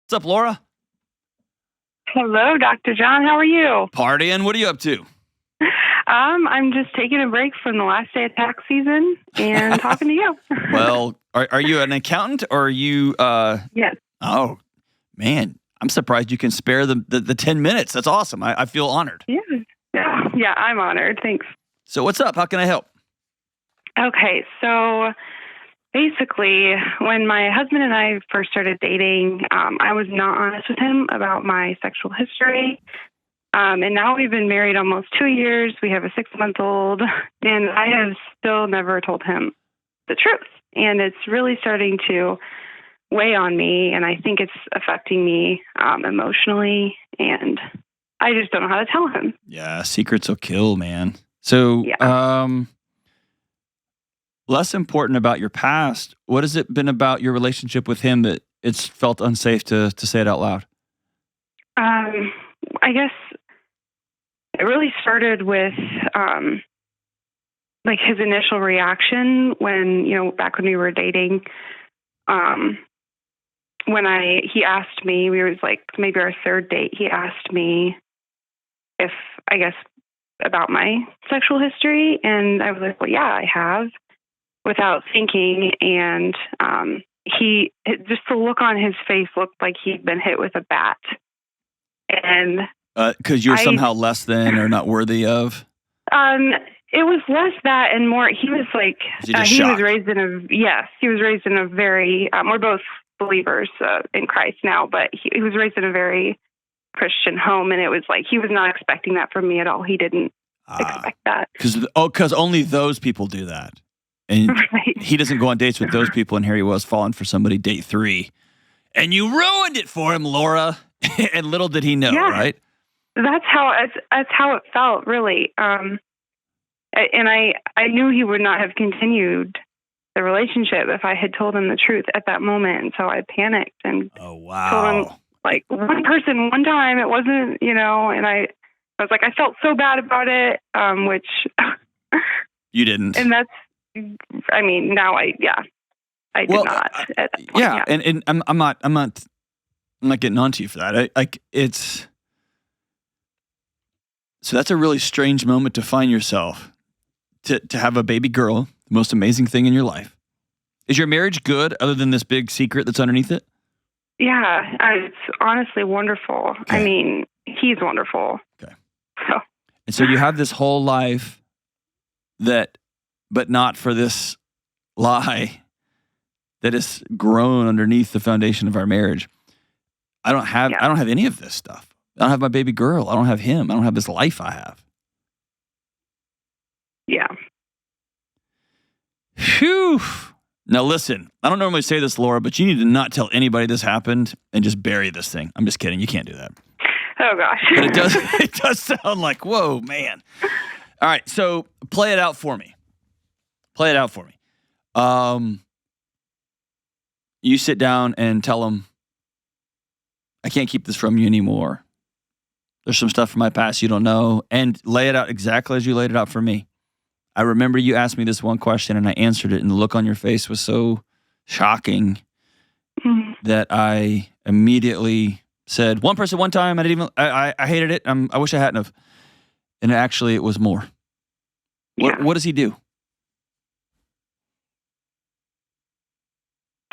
What's up, Laura? Hello, Dr. John. How are you? Partying. What are you up to? I'm just taking a break from the last day of tax season and talking to you. Well, are you an accountant or are you? Yes. Oh, man. I'm surprised you can spare the 10 minutes. That's awesome. I feel honored. Yeah, I'm honored. Thanks. So what's up? How can I help? Okay, so basically, when my husband and I first started dating, I was not honest with him about my sexual history. And now we've been married almost 2 years. We have a 6-month-old, and I have still never told him the truth. And it's really starting to weigh on me, and I think it's affecting me emotionally, and I just don't know how to tell him. Yeah, secrets will kill, man. So, less important about your past, what has it been about your relationship with him that it's felt unsafe to say it out loud? I guess it really started with like his initial reaction when, back when we were dating. When he asked me, we was like maybe our third date, he asked me if, I guess, about my sexual history. And I was like, well, yeah, I have, without thinking. And just the look on his face looked like he'd been hit with a bat. And because you're somehow less than or not worthy of? It was less that and more, he was like, he was raised in a very, we're both believers in Christ now, but he was raised in a very Christian home, and it was like he was not expecting that from me at all. He didn't expect that. Because only those people do that. And right. He doesn't go on dates with those people, and here he was falling for somebody date 3. And you ruined it for him, Laura. And little did he know, right? That's how it felt, really. And I knew he would not have continued the relationship if I had told him the truth at that moment. And so I panicked and told him, like, one person, one time, it wasn't, and I was like, I felt so bad about it, which you didn't. And that's, I mean, now I did not at that point. Yeah. And I'm not getting onto you for that. So that's a really strange moment to find yourself, to have a baby girl, the most amazing thing in your life. Is your marriage good other than this big secret that's underneath it? Yeah, it's honestly wonderful. Okay. I mean, he's wonderful. Okay. So. And so you have this whole life but not for this lie that has grown underneath the foundation of our marriage. I don't have any of this stuff. I don't have my baby girl. I don't have him. I don't have this life I have. Yeah. Phew. Now listen, I don't normally say this, Laura, but you need to not tell anybody this happened and just bury this thing. I'm just kidding. You can't do that. Oh gosh. But it does sound like, whoa, man. All right, so play it out for me. You sit down and tell him, I can't keep this from you anymore. There's some stuff from my past you don't know, and lay it out exactly as you laid it out for me. I remember you asked me this one question and I answered it, and the look on your face was so shocking that I immediately said, one person, one time, I hated it. I wish I hadn't have. And actually it was more. What does he do?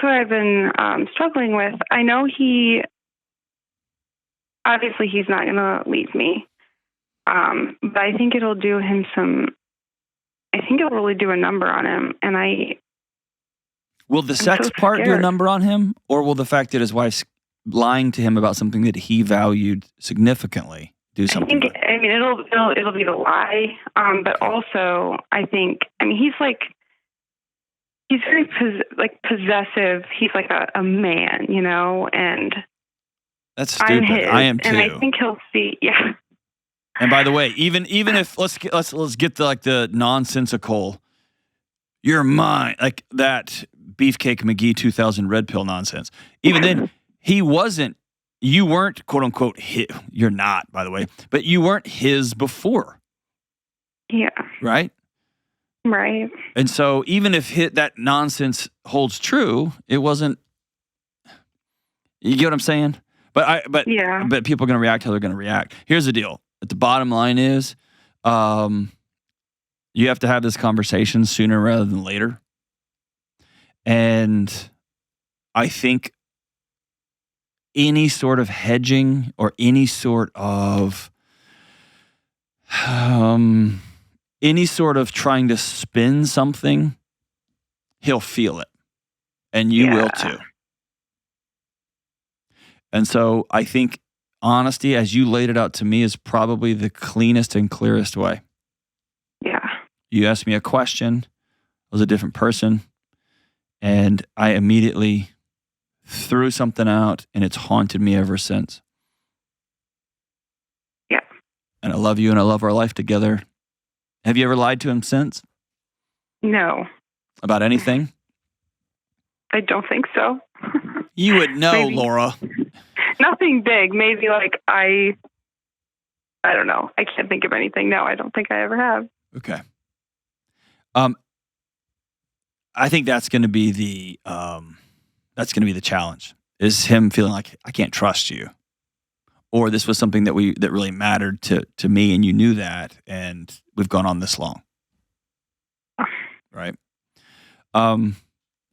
So I've been struggling with, I know obviously he's not going to leave me. But I think it'll do him I think it'll really do a number on him. And will the sex part do a number on him, or will the fact that his wife's lying to him about something that he valued significantly do something? I mean, it'll be the lie. But also, I think, he's very possessive. He's like a man, and that's stupid. I am too. And I think he'll see. Yeah. And by the way, even if let's get the nonsensical, you're mine, like that Beefcake McGee 2000 red pill nonsense. Even then, you weren't, quote unquote, you're not, by the way, but you weren't his before. Yeah. Right? Right. And so even if that nonsense holds true, it wasn't, you get what I'm saying? But Yeah. but people are going to react how they're going to react. Here's the deal. But the bottom line is, you have to have this conversation sooner rather than later. And I think any sort of hedging or any sort of trying to spin something, he'll feel it, and you will too. And so I think honesty, as you laid it out to me, is probably the cleanest and clearest way. Yeah. You asked me a question, I was a different person, and I immediately threw something out, and it's haunted me ever since. Yeah. And I love you, and I love our life together. Have you ever lied to him since? No. About anything? I don't think so. You would know, Maybe. Laura. Nothing big. Maybe like I don't know. I can't think of anything. No, I don't think I ever have. Okay. I think that's going to be the challenge. Is him feeling like I can't trust you, or this was something that really mattered to me, and you knew that, and we've gone on this long, right?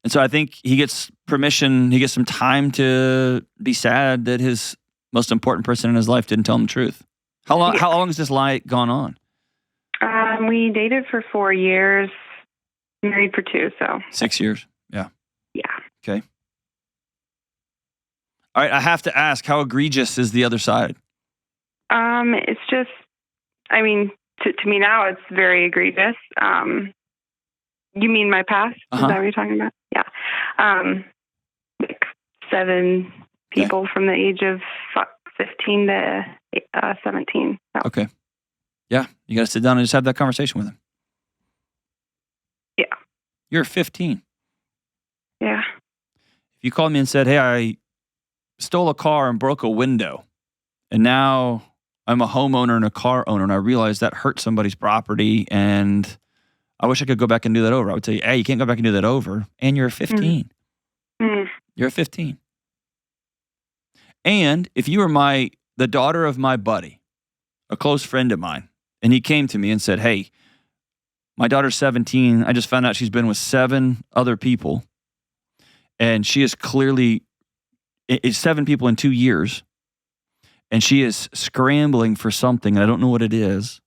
And so I think he gets permission. He gets some time to be sad that his most important person in his life didn't tell him the truth. How long? Yeah. How long has this lie gone on? We dated for 4 years, married for 2. So 6 years. Yeah. Yeah. Okay. All right. I have to ask, how egregious is the other side? It's just, I mean, to me now, it's very egregious. You mean my past? Uh-huh. Is that what you're talking about? Yeah. Like 7 people from the age of 15 to 17. So. Okay. Yeah. You got to sit down and just have that conversation with him. Yeah. You're 15. Yeah. If you called me and said, hey, I stole a car and broke a window, and now I'm a homeowner and a car owner, and I realize that hurt somebody's property, and I wish I could go back and do that over, I would tell you, hey, you can't go back and do that over, and you're 15. Mm. You're 15. And if you were the daughter of my buddy, a close friend of mine, and he came to me and said, hey, my daughter's 17. I just found out she's been with 7 other people, and she is clearly, it's 7 people in 2 years, and she is scrambling for something, and I don't know what it is.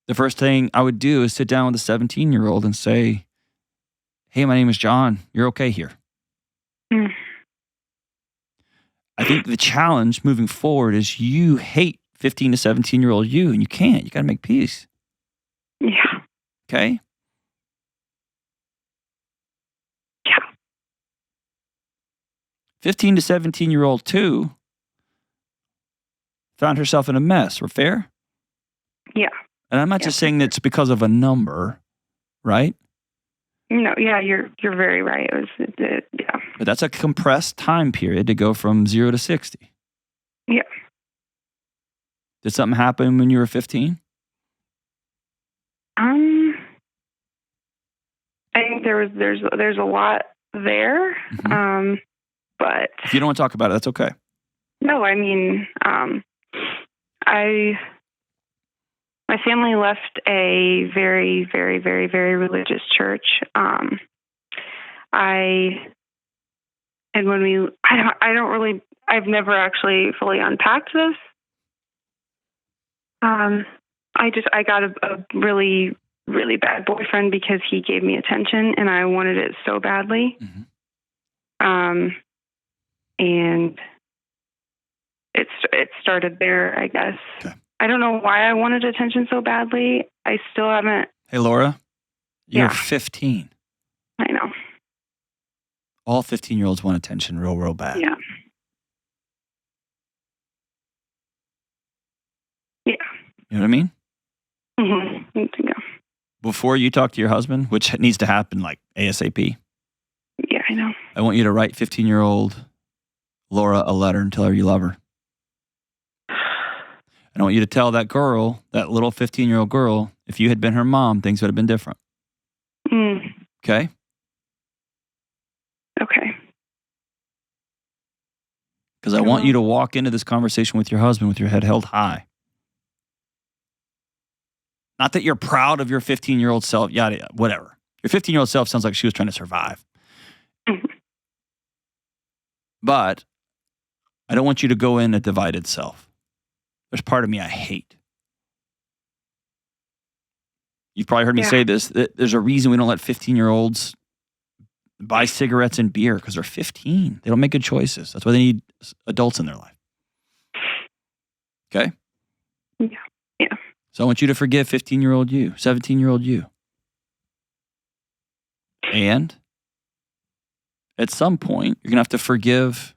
The first thing I would do is sit down with a 17-year-old and say, hey, my name is John. You're okay here. Mm. I think the challenge moving forward is you hate 15 to 17-year-old you, and you can't. You got to make peace. Yeah. Okay? Yeah. 15 to 17-year-old too found herself in a mess. We're fair? Yeah. And I'm not just saying that's because of a number, right? No, yeah, you're very right. Yeah. But that's a compressed time period to go from 0 to 60. Yeah. Did something happen when you were 15? I think there's a lot there. Mm-hmm. But if you don't want to talk about it, that's okay. No, I mean, my family left a very, very, very, very religious church. I've never actually fully unpacked this. I got a really, really bad boyfriend because he gave me attention and I wanted it so badly. Mm-hmm. And it started there, I guess. Okay. I don't know why I wanted attention so badly. I still haven't. Hey, Laura, you're Yeah. 15. I know. All 15-year-olds want attention real, real bad. Yeah. Yeah. You know what I mean? Mm-hmm. Yeah. Before you talk to your husband, which needs to happen like ASAP, Yeah, I know. I want you to write 15-year-old Laura a letter and tell her you love her. I want you to tell that girl, that little 15-year-old girl, if you had been her mom, things would have been different. Mm. 'Okay. Okay? Okay. Because I want you to walk into this conversation with your husband with your head held high. Not that you're proud of your 15-year-old self, yada, yada, whatever. Your 15-year-old self sounds like she was trying to survive. But I don't want you to go in a divided self. There's part of me I hate. You've probably heard me say this. There's a reason we don't let 15-year-olds buy cigarettes and beer because they're 15. They don't make good choices. That's why they need adults in their life. Okay? Yeah. So I want you to forgive 15-year-old you, 17-year-old you. And at some point, you're going to have to forgive,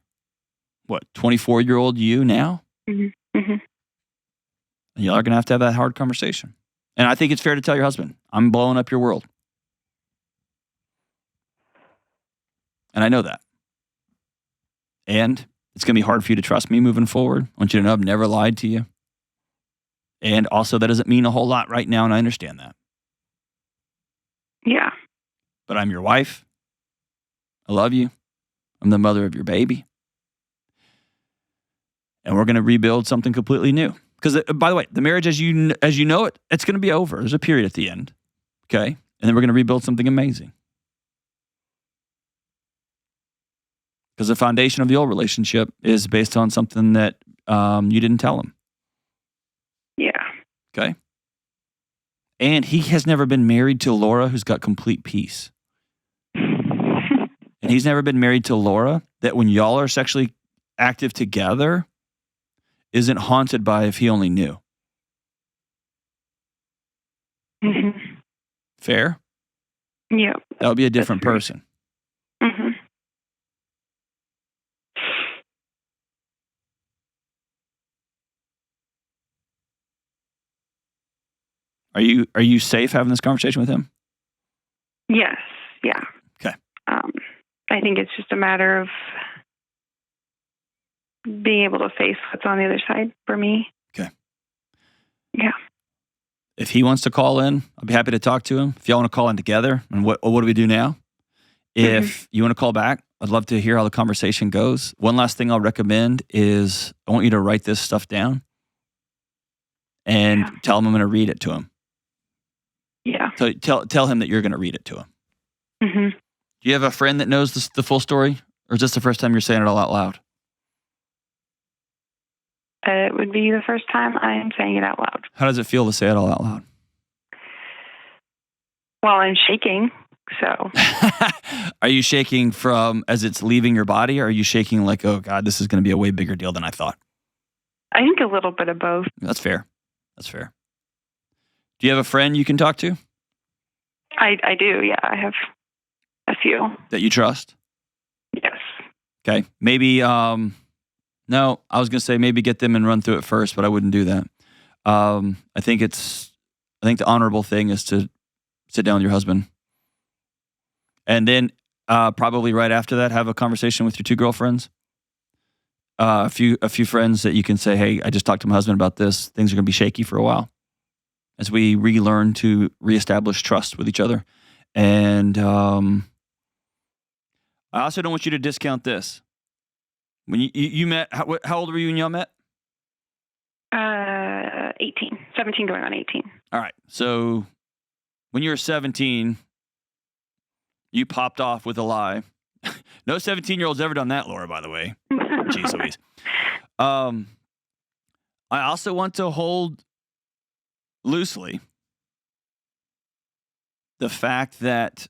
24-year-old you now? Mm-hmm. Mm-hmm. And y'all are going to have that hard conversation. And I think it's fair to tell your husband, I'm blowing up your world. And I know that. And it's going to be hard for you to trust me moving forward. I want you to know I've never lied to you. And also, that doesn't mean a whole lot right now, and I understand that. Yeah. But I'm your wife. I love you. I'm the mother of your baby. And we're going to rebuild something completely new. Because, by the way, the marriage as you know it, it's going to be over. There's a period at the end. Okay? And then we're going to rebuild something amazing. Because the foundation of the old relationship is based on something that you didn't tell him. Yeah. Okay? And he has never been married to Laura who's got complete peace. And he's never been married to Laura that when y'all are sexually active together isn't haunted by if he only knew. Mm-hmm. Fair? Yeah. That would be a different person. Mm-hmm. Are you safe having this conversation with him? Yes. Yeah. Okay. I think it's just a matter of being able to face what's on the other side for me. Okay. Yeah. If he wants to call in, I'll be happy to talk to him. If y'all want to call in together, and what do we do now? If you want to call back, I'd love to hear how the conversation goes. One last thing I'll recommend is I want you to write this stuff down and tell him I'm going to read it to him. Yeah. So tell him that you're going to read it to him. Mm-hmm. Do you have a friend that knows the full story? Or is this the first time you're saying it all out loud? It would be the first time I am saying it out loud. How does it feel to say it all out loud? Well, I'm shaking, so. Are you shaking from as it's leaving your body, or are you shaking like, oh God, this is going to be a way bigger deal than I thought? I think a little bit of both. That's fair. That's fair. Do you have a friend you can talk to? I do, yeah. I have a few. That you trust? Yes. Okay. Maybe, no, I was going to say maybe get them and run through it first, but I wouldn't do that. I think the honorable thing is to sit down with your husband. And then probably right after that, have a conversation with your two girlfriends. A few friends that you can say, hey, I just talked to my husband about this. Things are going to be shaky for a while as we relearn to reestablish trust with each other. And I also don't want you to discount this. When you met, how old were you when y'all met? 18. 17 going on 18. All right. So when you were 17, you popped off with a lie. No 17-year-old's ever done that, Laura, by the way. Jeez Louise. I also want to hold loosely the fact that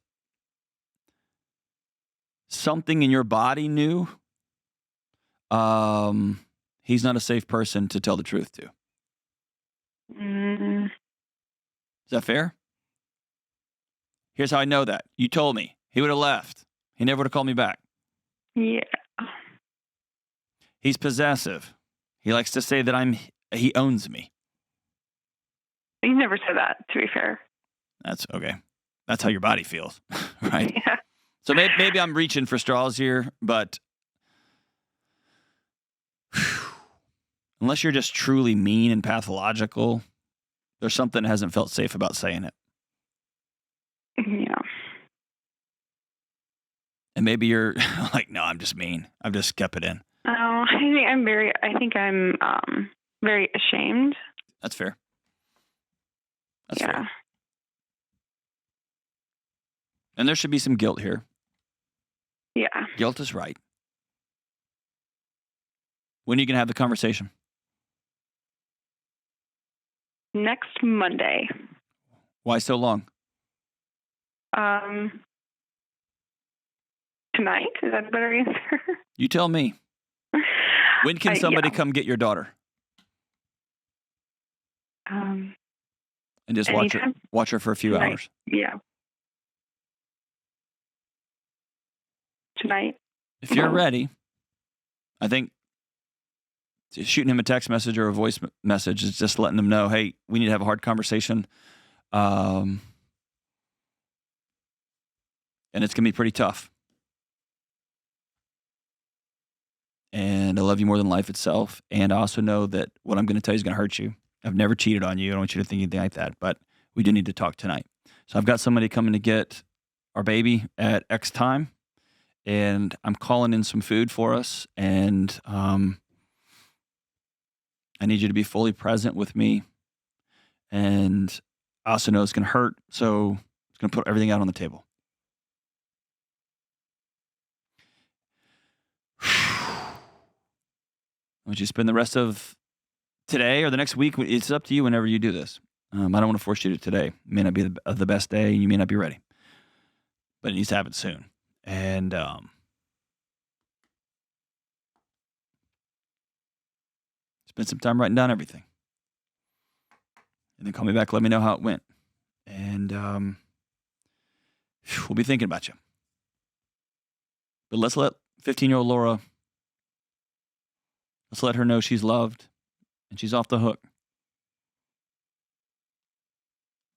something in your body knew he's not a safe person to tell the truth to. Mm. Is that fair? Here's how I know that. You told me. He would have left. He never would have called me back. Yeah. He's possessive. He likes to say that he owns me. You never said that, to be fair. That's okay. That's how your body feels, right? Yeah. So maybe I'm reaching for straws here, but unless you're just truly mean and pathological, there's something that hasn't felt safe about saying it. Yeah. And maybe you're like, no, I'm just mean. I've just kept it in. Oh. I think I'm very ashamed. That's fair. That's Yeah. fair. And there should be some guilt here. Yeah. Guilt is right. When are you going to have the conversation? Next Monday. Why so long? Tonight? Is that a better answer? You tell me. When can somebody come get your daughter? And just watch her for a few hours. Yeah. Tonight. If you're ready, I think shooting him a text message or a voice message is just letting them know, hey, we need to have a hard conversation. And it's going to be pretty tough. And I love you more than life itself. And I also know that what I'm going to tell you is going to hurt you. I've never cheated on you. I don't want you to think anything like that. But we do need to talk tonight. So I've got somebody coming to get our baby at X time. And I'm calling in some food for us. And I need you to be fully present with me. And I also know it's going to hurt. So it's going to put everything out on the table. I want you to spend the rest of today or the next week. It's up to you whenever you do this. I don't want to force you to today. It may not be the best day, and you may not be ready. But it needs to happen soon. And spend some time writing down everything. And then call me back, let me know how it went. And we'll be thinking about you. But let's let 15-year-old Laura, let's let her know she's loved and she's off the hook.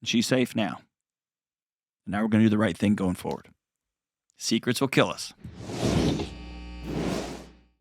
And she's safe now. And now we're going to do the right thing going forward. Secrets will kill us.